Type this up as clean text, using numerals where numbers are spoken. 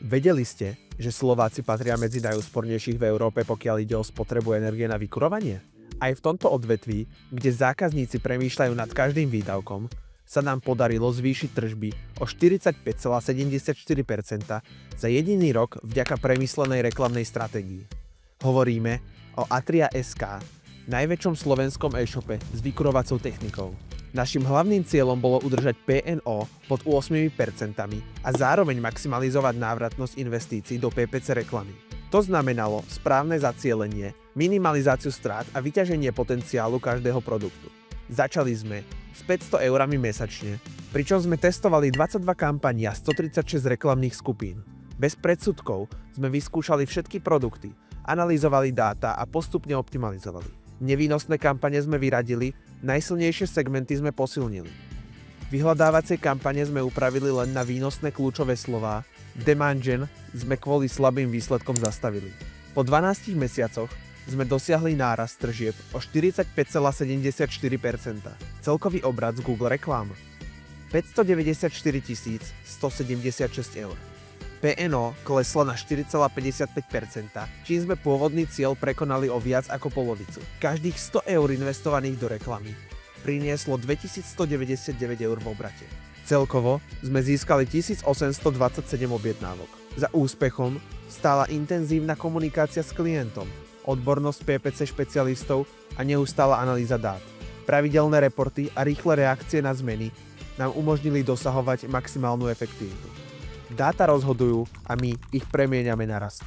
Vedeli ste, že Slováci patria medzi najúspornejších v Európe, pokiaľ ide o spotrebu energie na vykurovanie? Aj v tomto odvetví, kde zákazníci premýšľajú nad každým výdavkom, sa nám podarilo zvýšiť tržby o 45,74% za jediný rok vďaka premyslenej reklamnej stratégii. Hovoríme o Atria SK, najväčšom slovenskom e-shope s vykurovacou technikou. Naším hlavným cieľom bolo udržať PNO pod 8% a zároveň maximalizovať návratnosť investícií do PPC reklamy. To znamenalo správne zacielenie, minimalizáciu strát a vyťaženie potenciálu každého produktu. Začali sme s 500 eurami mesačne, pričom sme testovali 22 kampaní a 136 reklamných skupín. Bez predsudkov sme vyskúšali všetky produkty, analyzovali dáta a postupne optimalizovali. Nevýnosné kampane sme vyradili, najsilnejšie segmenty sme posilnili. Vyhľadávacie kampane sme upravili len na výnosné kľúčové slová, demand gen sme kvôli slabým výsledkom zastavili. Po 12 mesiacoch sme dosiahli nárast tržieb o 45,74%. Celkový obrat z Google reklám 594 176 eur. PNO kleslo na 4,55%, čím sme pôvodný cieľ prekonali o viac ako polovicu. Každých 100 eur investovaných do reklamy prinieslo 2199 eur v obrate. Celkovo sme získali 1827 objednávok. Za úspechom stála intenzívna komunikácia s klientom, odbornosť PPC špecialistov a neustála analýza dát. Pravidelné reporty a rýchle reakcie na zmeny nám umožnili dosahovať maximálnu efektivitu. Dáta rozhodujú a my ich premieňame na rast.